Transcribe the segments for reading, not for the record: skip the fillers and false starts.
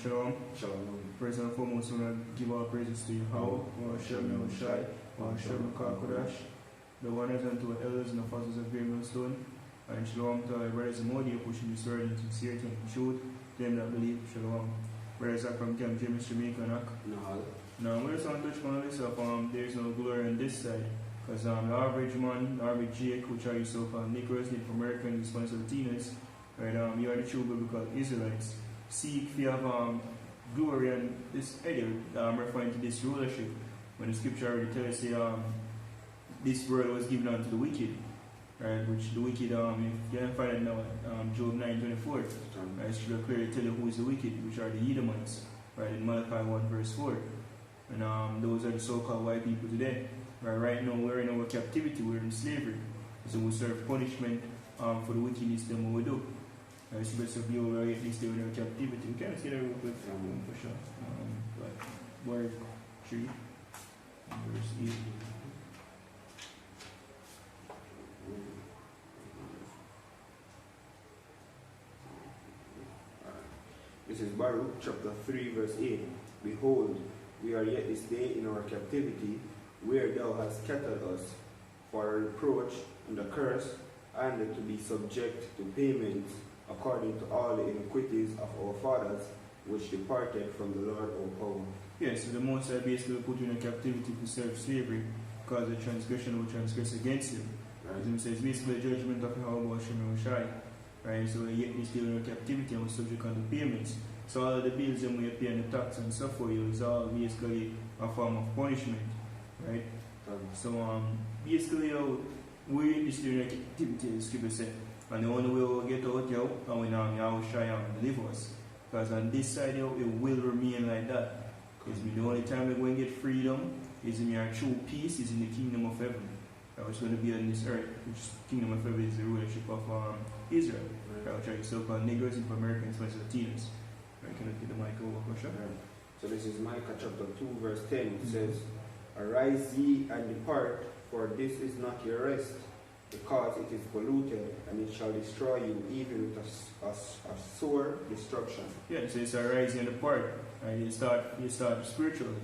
Shalom. Shalom. First and foremost, I want to give all praises to you. How? Shalom, Shai, Shalom, Kakodash. The wonders unto our elders and the fathers of Greenstone. And Shalom to our brothers and Modi pushing this word into sincerity and truth. Them that believe. Shalom. Brothers are from Camp James, Jamaica, No. Now, we just want to touch on this up. There's no glory on this side. Because the average man, the average Jake, which are you so-called Negroes, Native Americans, Spanish Latinos, right, you are the true biblical Israelites. Seek if you have glory on this area, referring to this rulership. When the scripture already tells us this world was given unto the wicked, right? Which the wicked, if you can find it now, Job 9:24, right? It should clearly tell you who is the wicked, which are the Edomites, right? In Malachi 1:4. And those are the so-called white people today. Right now we're in our captivity, we're in slavery. So we serve punishment for the wickedness that we do. It's best of you over at least in our captivity. We can't see that real quick for sure. But word 3, verse 8. This is Baruch chapter 3 verse 8. Behold, we are yet this day in our captivity, where thou hast scattered us, for a reproach and a curse, and to be subject to payments according to all the iniquities of our fathers, which departed from the Lord our power. Yes, so the Most High basically put you in a captivity to serve slavery, because the transgression will transgress against him. Right. As he says, basically the judgment of Yahweh Shem Shai. Right, so yet we still in a captivity and we're subject to payments. So all of the bills that we pay and the tax and stuff for you is all basically a form of punishment. Right? So basically we still in a captivity, as scripture said. And the only way we'll get out here and when Yahweh Shai deliver us. Because on this side here, it will remain like that. It's the only time we're going to get freedom is in our true peace, is in the kingdom of heaven. Which is going to be on this earth, which kingdom of heaven is the rulership of Israel. Right. Which are so-called Negroes, Native Americans, Spanish Latinos. Right, can I get the mic over, Kosha? Right. So this is Micah chapter 2 verse 10. It says, Arise ye and depart, for this is not your rest, because it is polluted, and it shall destroy you, even with a sore destruction. Yeah, so it's arise and depart. Right? You start spiritually.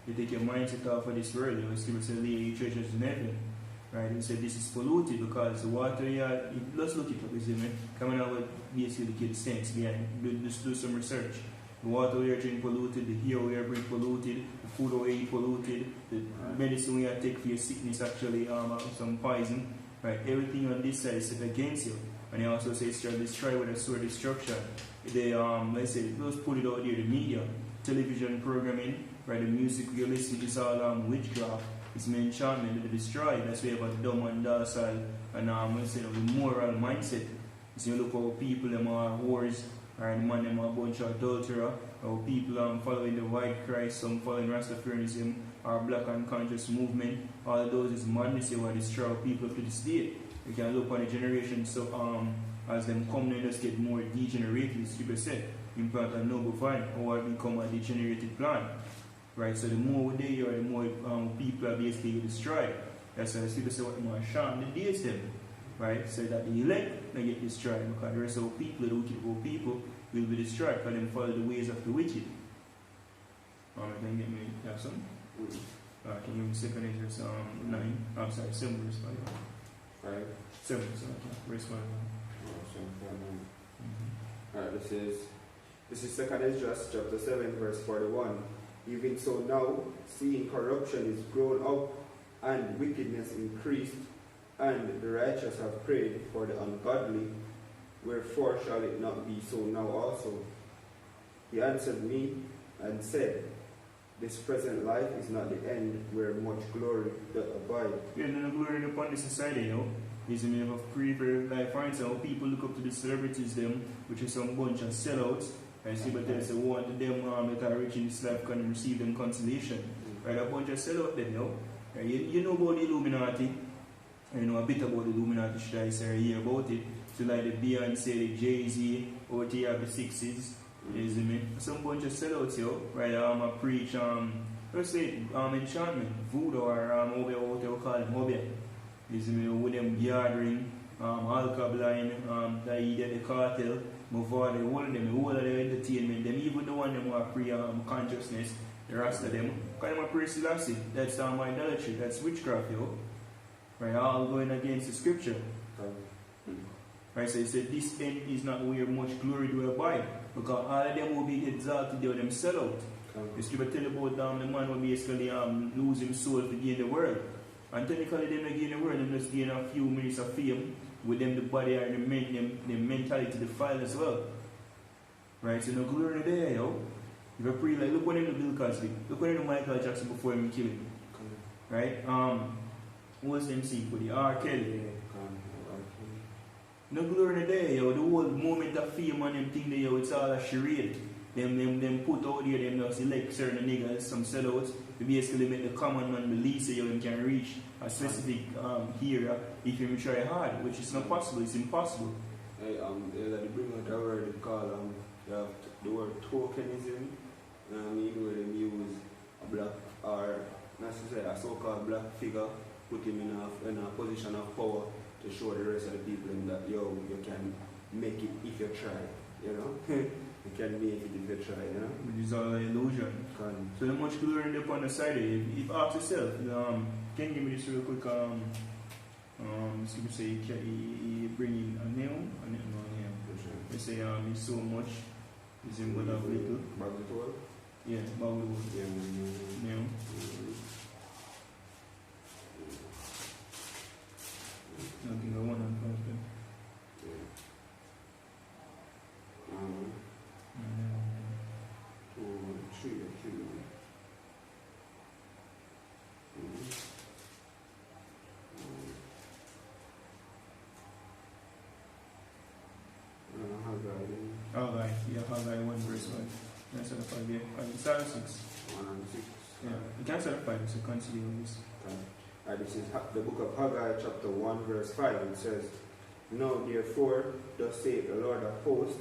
You take your mindset off of this world. You still say, lay your treasures in heaven. Right? You say this is polluted because the water here, let's look it up, you see me? Coming out with basically the kids' sense behind. Just do some research. The water we are drinking polluted, the air we are breathing polluted, the food we eat polluted, the medicine we are take for your sickness actually some poison. Right? Everything on this side is set against you. And he also says destroy with a sword destruction. They let's say let's put it out there, the media, television programming, right? The music you listen is all witchcraft, it's enchantment to destroy. That's why you have a dumb and docile and let's say the moral mindset. So you look how people them are whores, or the man them are a bunch of adulterer, or people following the white Christ, some following Rastafarianism, or black unconscious movement. All of those is madness. You want to destroy people to this day. You can look on the generation, so as them come they just get more degenerated, as people say, implant a noble vine, or become a degenerated plant. Right, so the more they are, the more people are basically destroyed. That's why people say what more sham the days them. Right, so that the elect may get destroyed, because the rest of the people, the wicked people, will be destroyed, because them follow the ways of the wicked. Can you get me have some? Can you give me 2 verse 9? I'm sorry, 7 verse 5. 7, so verse 5. Alright, this is 2 Ezra chapter 7 verse 41. Even so now, seeing corruption is grown up and wickedness increased, and the righteous have prayed for the ungodly, wherefore shall it not be so now also? He answered me and said, This present life is not the end, where much glory doth abide. Yeah, and the glory upon the society, you know, is a mean of pre-very life. For instance, how people look up to the celebrities, them, which is some bunch of sellouts. And see, but they say, want them that are rich in this life can receive them consolation. Right, a bunch of sellouts, them, you know. Right, you know about the Illuminati. You know a bit about the Illuminati, should I say, hear about it. So like the Beyonce, the Jay-Z, or the have the Sixes. You see me? Some bunch of sellouts, yo. Right, I preach, let's say, enchantment, voodoo, or what they call it, hobby. You see me? With them gathering, alkaline, the cartel. move on, they hold them, the whole of their entertainment, them even the one them who are pre-consciousness, the rest of them, kind of pre-Selassie, that's idolatry, that's witchcraft, yo. Right, all going against the scripture. Right, so he said, this end is not where much glory do abide, because all of them will be exalted, they will them sell out. The scripture tell about the man will basically lose his soul to gain the world. And technically, them not gain the world, them just gain a few minutes of fame. With them, the body and the mentality defiled as well. Right, so no glory there, yo. If you pray, like, look what them do Bill Cosby, look what them do Michael Jackson before him kill him. Right? Who was them see for the R. Kelly? No glory there, yo. The whole moment of fame and them thing there, yo, it's all a charade. Them put out there, them now select certain niggas, some sellouts, to basically make the common man believe so you can reach a specific area if you try hard, which is not possible, it's impossible. Hey, they bring out a word called the word tokenism, where they use a black or necessarily a so-called black figure, put him in a position of power to show the rest of the people that you can make it if you try, you know. You can make it if you try, you know. Which is all an illusion. So the much glory upon the side, if ask yourself, can you give me this real quick, so you say he bring in a name, they say it's so much, is in one of little. Bagutol? Yeah, Bagutol. Yeah, name. Nothing I want to confirm. Haggai, yeah, Haggai 1 verse 5. That's the 5, yeah. It's out of 6. 1 and 6. Yeah, you can't start at 5, so consider this. This is the book of Haggai, chapter 1, verse 5. It says, Now therefore, thus saith the Lord of hosts,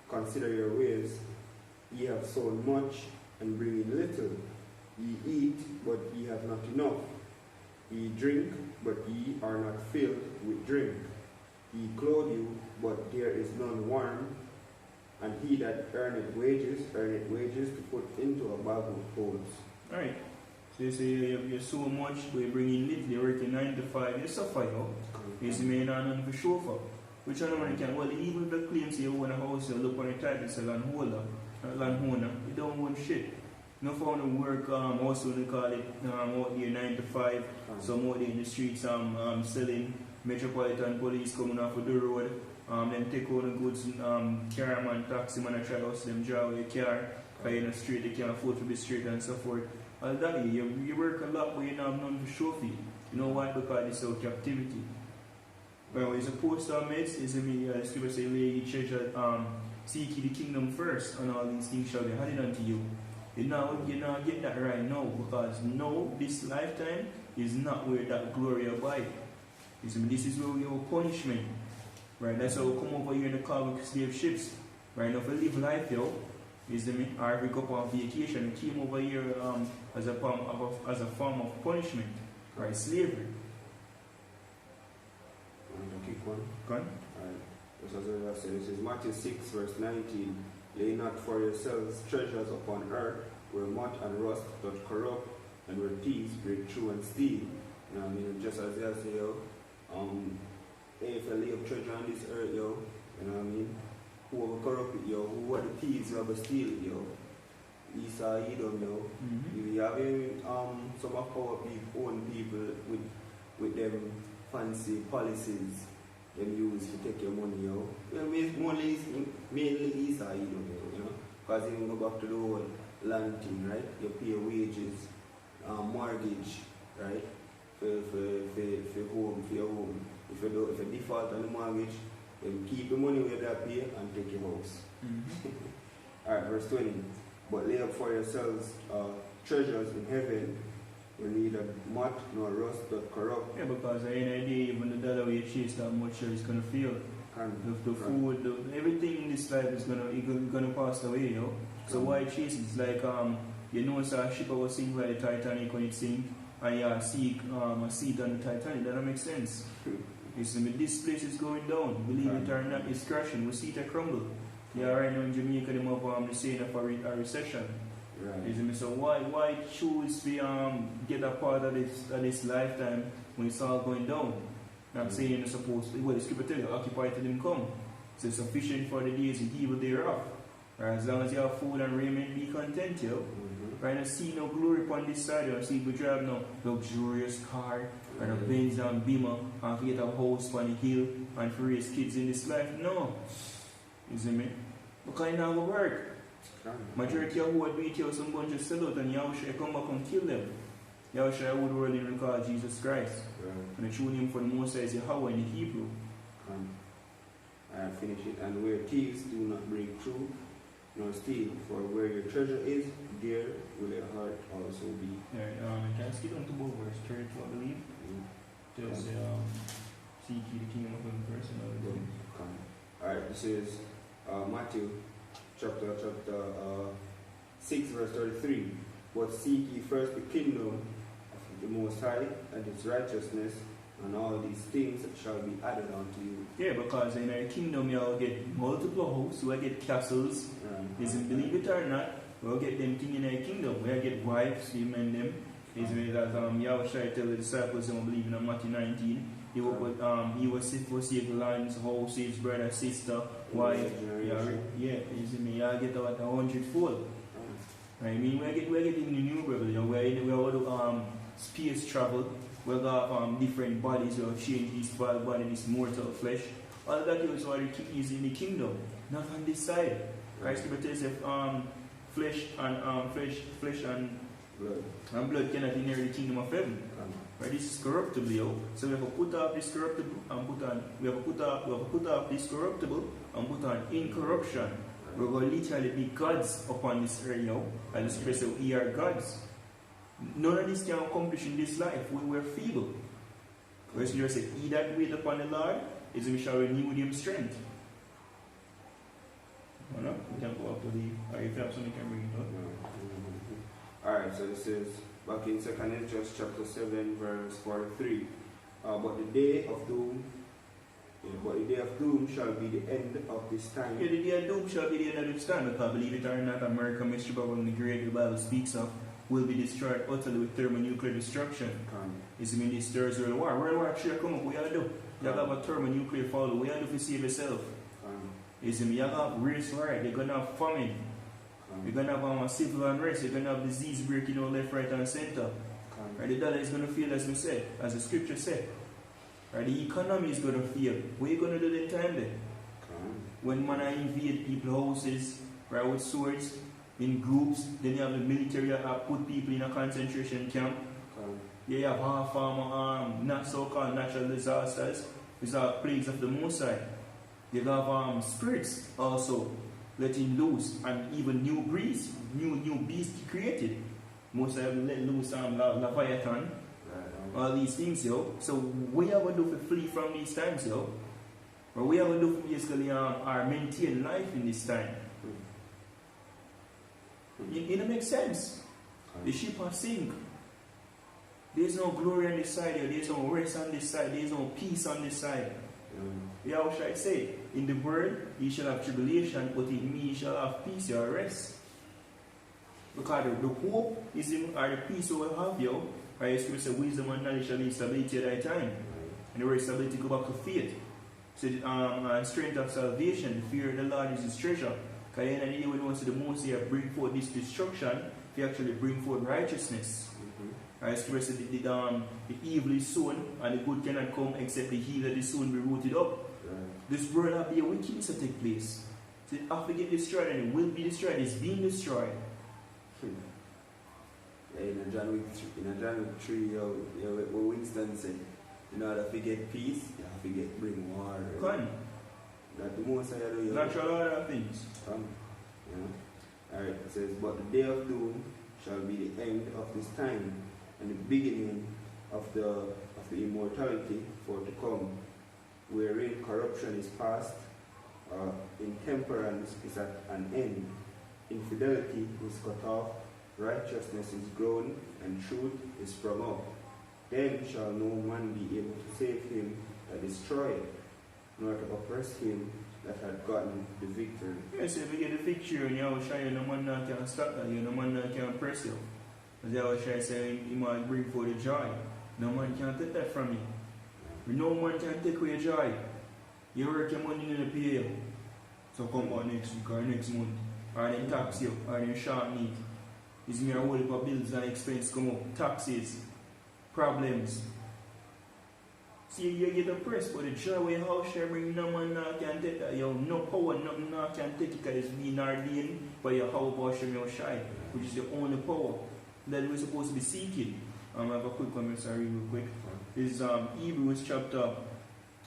consider your ways. Ye have sown much, and bring in little. Ye eat, but ye have not enough. Ye drink, but ye are not filled with drink. Ye clothe you, but there is none warm. And he that earneth wages to put into a bag of holes. Alright. So you say you so much, we bring in little, you work 9 to 5, you suffer, yo. You see me none for chauffeur. Which one man can, well, even if the claims you own a house, you look on the title, it's a landholder, you don't own shit. No found to work, also they call it out there 9 to 5, some out there in the streets selling, metropolitan police coming off of the road, them take all the goods, car man, taxi man, try to hustle them, draw away your car, because in the street they can't afford to be straight and so forth. All that, you work a lot, but you don't have none to show for you. You know why? Because it's our captivity. Well, it's a post mates, is the scripture say, lay ye treasure, seek ye the kingdom first, and all these things shall be added unto you. You now get that right now, because now, this lifetime is not where that glory abide. This is where we have punishment. Right? That's how we come over here in the cargo slave ships. Right now, if we live life, yo, or if we go on vacation, we came over here as a form of punishment. Right? Slavery. Keep one. Go on. Alright. This is Matthew 6, verse 19. Lay not for yourselves treasures upon earth, where moth and rust doth corrupt, and where thieves break through and steal. You know what I mean? Just as they say, yo, hey, if you lay up treasure on this earth, yo, you know what I mean? Whoever corrupt it, yo, who are the thieves who ever steal it, yo? Esau, Edom, yo. You have some of our people, own people with them fancy policies them use to take your money, yo. Mainly Esau, Edom, yo, you know? Because you go back to the whole land thing, right? You pay wages, mortgage, right? For home, for your home. If you default on the mortgage, then keep the money where they pay and take your house. Alright, verse 20. But lay up for yourselves treasures in heaven, where neither moth nor rust doth corrupt. Yeah, because at the end of the day, even the dollar we chase that much is going to fail. The food, everything in this life is gonna pass away, yo. So why chase it? It's like you know, it's a ship was sink by the Titanic when it sink, and you seek a seat on the Titanic. That don't make sense. You see, this place is going down. Believe it or not, it's crashing. We see it crumble. Yeah, right now in Jamaica, they have the saying of a recession. Right. You see me? So why choose to get a part of this lifetime when it's all going down? I'm saying you're supposed to, well, the scripture tell you, occupy till him come. So it's sufficient for the days and evil thereof. Right? As long as you have food and raiment, be content, yo. Right? And see no glory upon this side, you see we drive no luxurious car, and a Benz and Beamer, and to get a house on the hill, and to raise kids in this life. No. You see me? Because it not going to work. Majority of who would beat you some bunch of sellout, and Yahushua come back and kill them. Yahushua would really recall Jesus Christ. And the true name for the Most High is Yahweh in the Hebrew. I finish it. And where thieves do not break through, nor steal, for where your treasure is, there will your heart also be. Can I skip on to both verse 32, I believe? Just seek ye the kingdom of heaven first and other things. Alright, this is Matthew chapter 6 verse 33. But seek ye first the kingdom of the Most High and its righteousness, and all these things shall be added unto you. Yeah, because in our kingdom you will get multiple houses, we will get castles. Isn't believe it or not, we will get them things in our kingdom. We will get wives, women them. Isn't it that Yahushua tell the disciples don't believe in Matthew 19. He will put he was forsake lands, houses, brother, sister, wife. Yeah, isn't me? You'll get about 100-fold. I mean, we're getting the new rebellion. We're going to space travel. We'll have different bodies. We'll change this body, this mortal flesh. All that is what is in the kingdom, not on this side. Christ tells us flesh and blood cannot inherit the kingdom of heaven. Right? This is corruptible, yo. So we have to put off this corruptible and put on. We have to put off this corruptible and put on incorruption. We're going to literally be gods upon this earth, yo. And the scripture says we are gods. None of this can accomplish in this life. We were feeble. Verse 0 says, he that wait upon the Lord is we shall renew him strength. No? We can go up to the. Or if you have something, you can bring it up. Alright, so this is back in 2 Ezra chapter 7, verse 43. But the day of doom shall be the end of this time. Yeah, the day of doom shall be the end of this time. Because believe it or not, America, Mr. Babylon the Great, the Bible speaks of, will be destroyed utterly with thermonuclear destruction. It's mean this Third World War. World War III come up, what you do? You have a thermonuclear fall. What you do to save yourself? It's mean you have race war. They're going to have famine. You're going to have civil unrest. You're going to have disease breaking out left, right, and center. Right? The dollar is going to fail, as we said, as the scripture said. Right? The economy is going to fail. What are you going to do that time then? When man invade people's houses, right, with swords, in groups, then you have the military that put people in a concentration camp. You have half not so-called natural disasters. These are plagues of the Most High. You have spirits also letting loose, and even new breeds, new beasts created. Most of them let loose Leviathan, all these things, yo. So what are we going to do to flee from these times, yo? Or what are we going to do to basically maintain life in this time? It don't make sense. The ship has sink. There's no glory on this side, yo. There's no rest on this side. There's no peace on this side. Yeah, what should I say? In the world, you shall have tribulation, but in me you shall have peace or rest. Because the hope is in, or the peace we will have, yo. Right? Scripture says, wisdom and knowledge shall be stability at that time. And the word stability go back to faith. So strength of salvation, the fear of the Lord is his treasure. Because at the end of the day, when you want to see the Most High bring forth this destruction, he actually bring forth righteousness. Right? Scripture says the evil is sown and the good cannot come except the evil that is sown be rooted up. This world will be a wickedness to take place. So it have to get destroyed, and it will be destroyed. It's being destroyed. In a John Wick 3, what Winston said, in order to get peace, you have to bring war. Right? That the Most High do. Natural order things. Alright, it says, but the day of doom shall be the end of this time, and the beginning of the immortality for to come, wherein corruption is past, intemperance is at an end, infidelity is cut off, righteousness is grown, and truth is sprung up. Then shall no man be able to save him that destroyeth, nor to oppress him that had gotten the victory. Yes, if you get the victory and you have shy, no man can stop that, no man can press you. As I was trying to say, he might bring for the joy. No man can take that from you. No man can take away your joy. You work your money in the pay. So come out next week or next month. Or they tax you, or they short need. It's me a whole heap of bills and expense come up. Taxes, problems. See, you get oppressed, but the joy when your house share bring, no man can take that. You have no power, nothing can take it because it's being ordained by your house about share your shy, which is the only power that we're supposed to be seeking. I have a quick comment, sorry, real quick. This is Hebrews chapter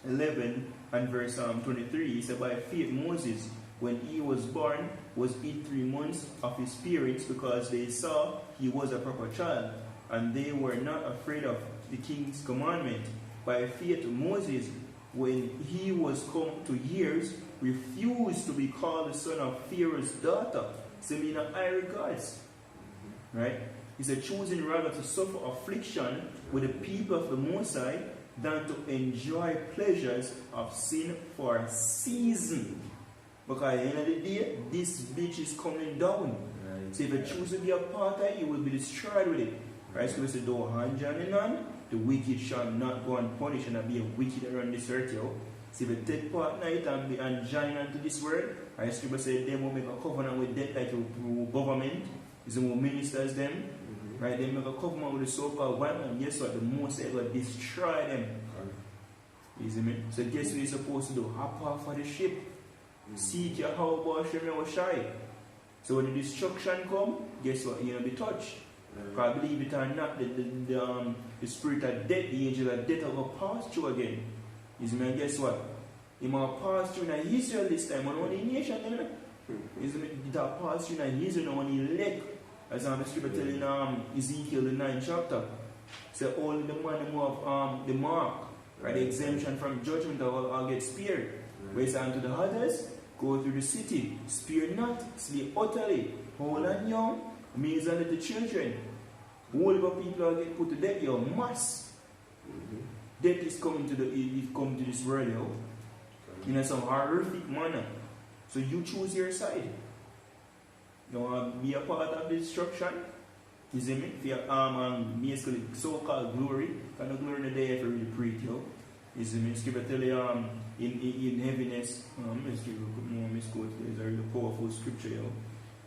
11 and verse 23. He said, by faith Moses, when he was born, was hid 3 months of his parents because they saw he was a proper child, and they were not afraid of the king's commandment. By faith Moses, when he was come to years, refused to be called the son of Pharaoh's daughter. So I mean, I regards. Right? He said, choosing rather to suffer affliction with the people of the Most High than to enjoy pleasures of sin for a season. Because at the end of the day, this bitch is coming down. Right. So if you choose to be a part of it, you will be destroyed with it. Right? So we say, don't hand Johnny on, the wicked shall not go unpunished and be a wicked around this earth. Yo. So if you take part in it and join onto this word, right? Scripture says, they will make a covenant with death like a government. Is who ministers them. Right? They make a covenant with the so-called white man. Guess what? The Most High will destroy them. You see me? So guess what you're supposed to do? Hop off of the ship. Seek your how about Shemel shy. So when the destruction come, guess what? You're going to be touched. Because believe it or not, the spirit of death, the angel of death will pass through again. You see me? And guess what? He might pass through in Israel this time, and only nation. You see me? It will pass through in Israel, and only elect. As the scripture telling Ezekiel the 9th chapter. So only the man who have the mark, right, the exemption from judgment will get spared. Whereas unto the others, go through the city, spare not, slay utterly, old and young, maids and little children. All of the people will get put to death, you mass. Death is coming to this world, in some horrific manner. So you choose your side. You want to be a part of the destruction? You see me? If you're basically so-called glory, kind of glory in the day if you really preach, you see me? Scripture tell you in heaviness, let's give a quick more misquote. There's a really powerful scripture, in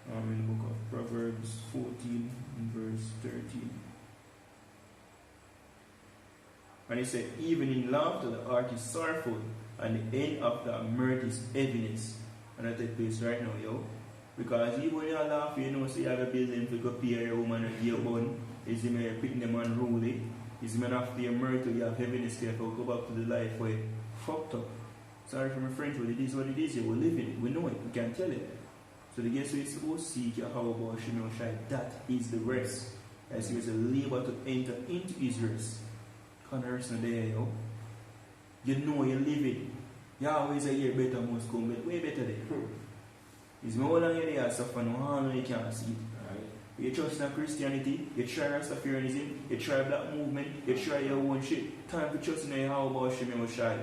the book of Proverbs 14 and verse 13. And he said, even in laughter the heart is sorrowful, and the end of the mirth is heaviness. And I take place right now, Because even when you laugh, you know, see, you have a building to go pay your woman and your bun. Is the man picking them unruly? Is the man after your myrtle, you have heaviness there, go back to the life where fucked up. Sorry for my French, but it is what it is. We're living it. We know it. We can't tell it. So the guess we're supposed to seek your how about Shemel Shai. That is the rest. As he was a labor to enter into his rest. Can't rest in there, You know you live it. You always a year better must come, but way better there. It's more than you are suffering, no you can't see it. Right. You trust in Christianity, you try Rastafarianism, you try black movement, you try your own shit. Time to trust in your how about Shemel Shai.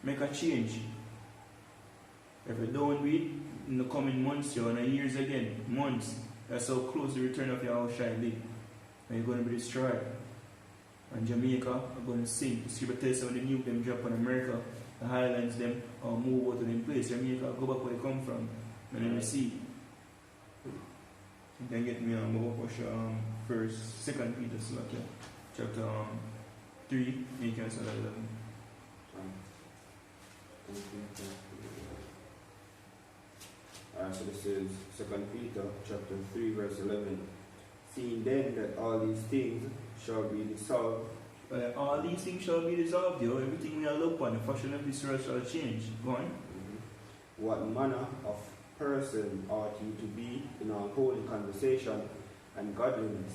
Make a change. If you don't do it in the coming months, or in years again, months, that's how close the return of your house shall be. And you're going to be destroyed. And Jamaica are going to sink. The scripture tells some of the nuke them drop on America, the highlands them, or move out of them place. Jamaica go back where they come from. And then you see. You can get me on first, 2 Peter chapter 3, you can start at 11. So this is 2 Peter chapter 3 verse 11. Seeing then that all these things shall be dissolved. All these things shall be dissolved, everything we are look upon, the fashion of this world shall change. Go on. What manner of person ought you to be in our holy conversation and godliness,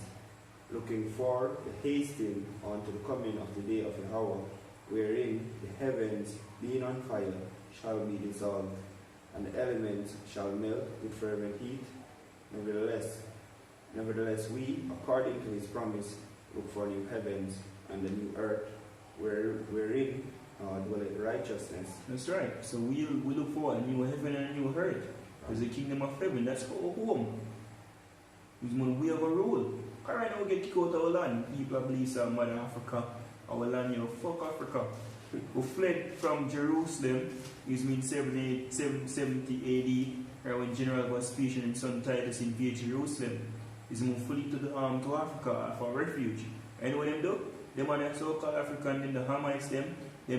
looking for the hasting unto the coming of the day of Yahweh, wherein the heavens, being on fire, shall be dissolved, and the elements shall melt with fervent heat. Nevertheless, we, according to his promise, look for new heavens and the new earth, wherein dwelleth righteousness. That's right. So we look for a new heaven and a new earth. There's the kingdom of heaven. That's our home. It's when we have a rule. Because right now we get kicked out of our land. People believe some Mother Africa, our land, fuck Africa. We fled from Jerusalem, it means 70 AD, when General Vespasian and son Titus invaded Jerusalem. Is moved fully to Africa for refuge. And what them do? Them and the so-called African and the Hamites them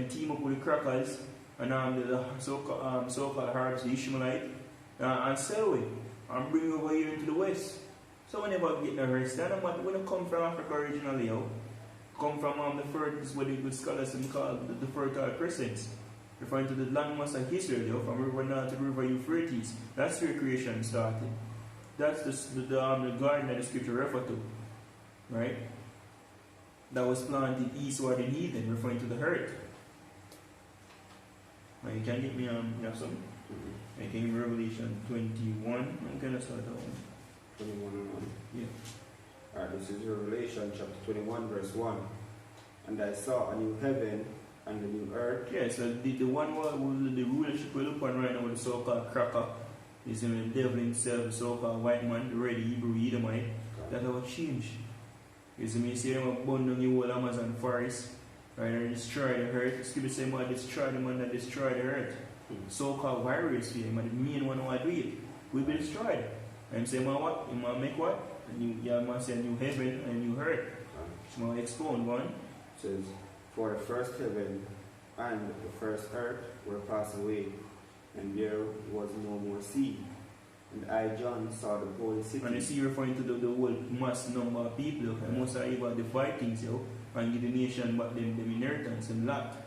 team up with the crackers and the so-called Arabs, the Ishmaelite, and sell away and bring over here into the West. So we never get arrested. And when they come from Africa originally, come from the first, what the good scholars call the Fertile Crescents, referring to the landmass of Israel, from River Nile to River Euphrates. That's where creation started. That's the garden that the scripture refer to, right? That was planted eastward in Eden, referring to the earth. Now you can get me you have some? I can give Revelation 21. I'm going to start that one. 21 and 1. Yeah. Alright, this is Revelation chapter 21, verse 1. And I saw a new heaven and a new earth. Yeah, so the one where the rulership we look on right now with the so-called cracker is the devil himself, the so-called white man, the red Hebrew Edomite. That will change. You see them burn down the whole Amazon forest, right, and destroy the earth. The scripture says, man, destroy the man that destroy the earth. So-called warriors here, man, the main one who do it will be destroyed. And say, man, what? You might make what? And you must say a new heaven and a new earth. So man, expound one. It says, for the first heaven and the first earth were passed away, and there was no more sea. And I, John, saw the holy city. And you see referring to the whole mass number of people, and most of even the Vikings, and give the nation back them inheritance and lot.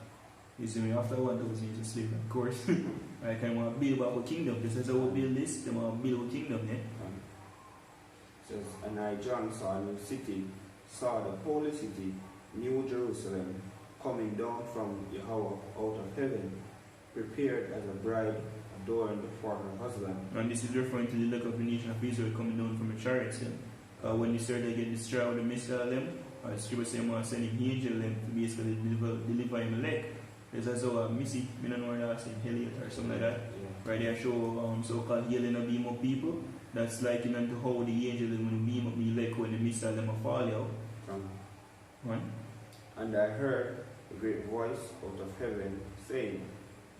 You see me, after 1,000 years of slavery, of course. I can want to build back a kingdom. This is how we build this, they want to build a kingdom, yeah? It says, and I, John, saw a new city, saw the holy city, New Jerusalem, coming down from Yahweh out of heaven, prepared as a bride adorned for her husband. And this is referring to the look of the nation of Israel coming down from the chariots. Yeah? When they start to get destroyed with the missile of them, the scripture says, I'm sending angel them to basically deliver him a leg. There's also a Missy, I don't know where that's in Elliot or something like that. Yeah. Right there show so-called healing of beam of people. That's likened unto how the angel when beam up me leg when the missile them fall out. And I heard a great voice out of heaven saying,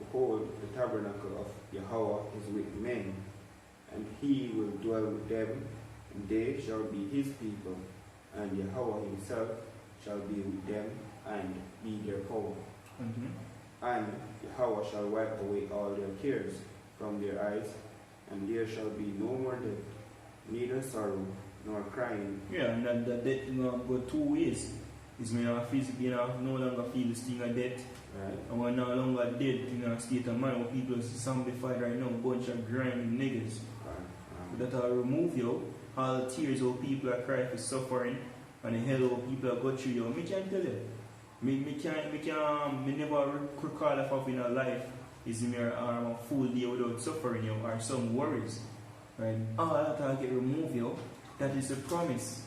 behold, the tabernacle of Yahweh is with men, and he will dwell with them, and they shall be his people, and Yahweh himself shall be with them, and be their power. And Yahweh shall wipe away all their cares from their eyes, and there shall be no more death, neither sorrow nor crying. Yeah, and that death go two ways. It's when you physically no longer feel the sting of death. Right. And we're no longer dead in a state of mind where people are zombified right now, bunch of grimy niggas. But that will remove you, all the tears of people are crying for suffering, and the hell of people are going through you. Me can't tell you. Me never recall of in a life is me a full day without suffering you or some worries. Right? All that will get removed you. That is a promise.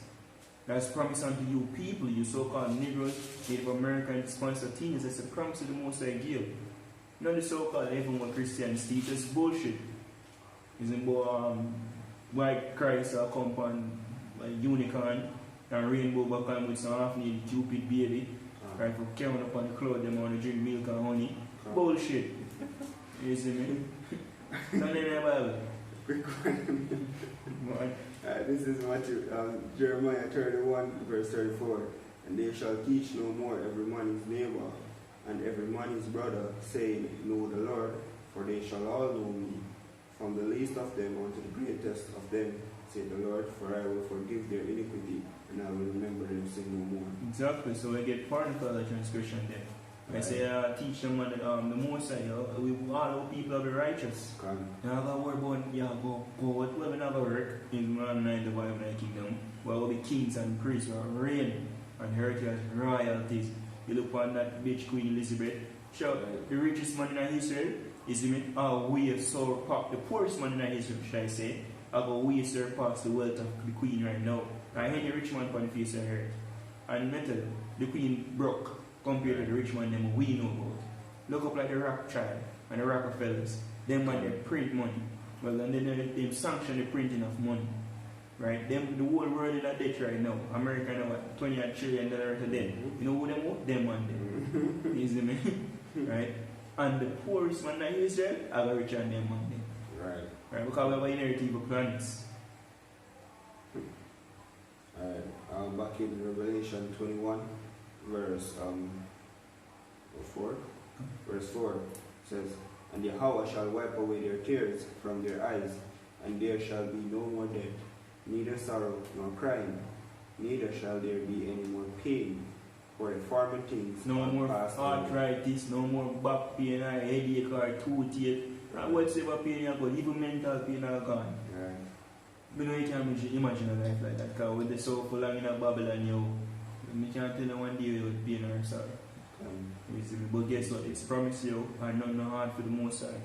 That's promise unto you people, you so-called Negroes, Native American sponsor teens. That's a promise to the Most High give. Not the so-called even what Christians teach. That's bullshit. Isn't white Christ or come on a unicorn and rainbow back on with some half-naked stupid baby. Right, for carrying up on the cloud, them want to drink milk and honey. Bullshit. You see me? Not in the Bible. This is Jeremiah 31, verse 34. And they shall teach no more every man his neighbor, and every man his brother, saying, Know the Lord, for they shall all know me, from the least of them unto the greatest of them, said the Lord, for I will forgive their iniquity, and I will remember their sin no more. Exactly, so we get part of the transgression there. I say, teach them the Most High, we all our people are the righteous. You have to worry about, go whatever never work in man 9 the Bible and kingdom, where will be kings and priests will reign and heritage royalties. You look on that bitch Queen Elizabeth. Sure, the richest man in Israel is we surpass the poorest man in Israel, shall I say. We surpass the wealth of the Queen right now. I hate the rich man on the face of her. And metal, the Queen broke compared to the rich man them we know about. look up like the Rothschild and the Rockefellers. Them when they print money. Well, and then they sanction the printing of money. Right? Them, the whole world is at debt right now. America now what? $20 trillion to debt. You know who them want? Them and them. You see me? Right? And the poorest man in Israel are richer than them and them. Right? Because we have an inherited of planets. Alright. Back in Revelation 21, verse 4. Verse 4 says, "And Yahweh shall wipe away their tears from their eyes, and there shall be no more death, neither sorrow nor crying, neither shall there be any more pain, for the former things no are more past away." arthritis, no more back pain or headache or toothache. And whatsoever pain you got, even mental pain are gone. Right. You know, you can't imagine a life like that, because when they so for long in a Babylon, you can't tell you one day you would pain or sorrow. But guess what? It's promised you, and none no hard for the Most High.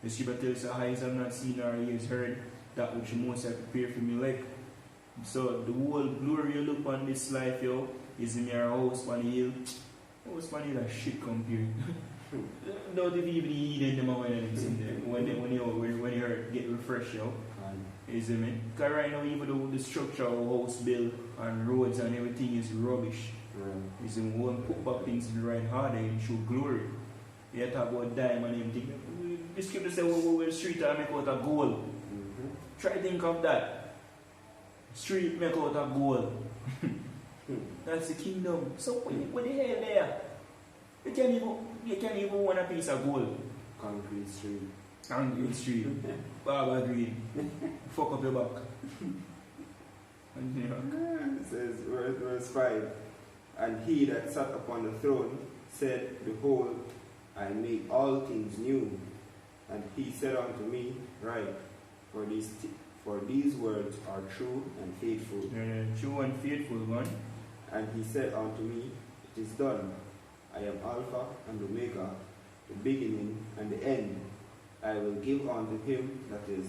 The scripture tells us, eyes have not seen or ears heard that which the Most High prepared for me. Like, so the whole glory you look on this life, yo, is in your house on the hill. House on the hill is shit compared. Don't even eat in them when it's in there. When you hurt, get refreshed, yo. You see me? Because right now, even the structure of house built and roads and everything is rubbish. Right. You see, we want to put back things in the right order and show glory. You talk about diamond and everything. The scripture says, we'll street and make out of gold. Try to think of that. Street make out of gold. That's the kingdom. So what the hell there? You can't even want a piece of gold. Concrete street. Concrete street. Barber green. Fuck up your back. It says, verse 5, "And he that sat upon the throne said, Behold, I make all things new. And he said unto me, Write, for these words are true and faithful. True and faithful, man. And he said unto me, It is done. I am Alpha and Omega, the beginning and the end. I will give unto him that is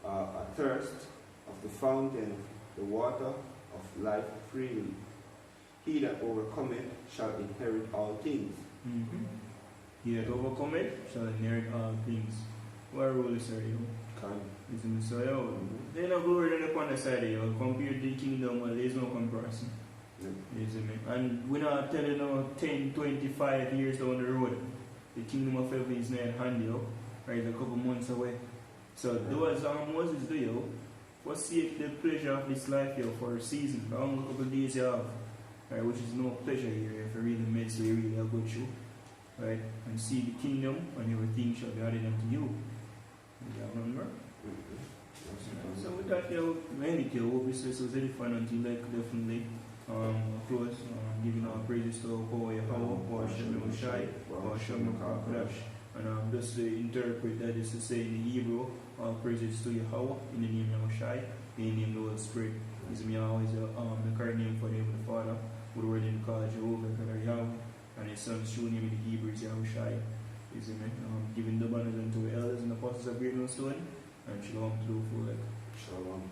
athirst of the fountain, the water of life freely. He that overcometh shall inherit all things." He that overcometh shall inherit all things. What role is there, yo? Isn't it so, yo? There's no glory upon the side, yo. Compared to the kingdom, well, there's no comparison. You see me? And we're not telling now 10, 25 years down the road, the kingdom of heaven is not at hand, yo. Right, a couple months away. So those Moses do, yo, forsake the pleasure of this life, yo, for a season. For only a couple of days you have. Right, which is no pleasure here if you really made so you really a good show. Right? And see the kingdom and everything shall be added unto you. You remember? So with that, yo, mainly, yo, obviously, so it's really fun until like definitely close, giving our praises to our Yahweh, or Shem Shai, or Shem Kadash. And just to interpret that is to say in the Hebrew, all praises to Yahweh in the name of Shai, in the name of the Holy Spirit. Is me always the correct name for the name of the Father, who the word in called Jehovah, Yahweh, and his son's true name in the Hebrew is Yahweh Shai. Is me giving the banners unto the elders and apostles of Grave No Stone, and shalom to the full. Shalom.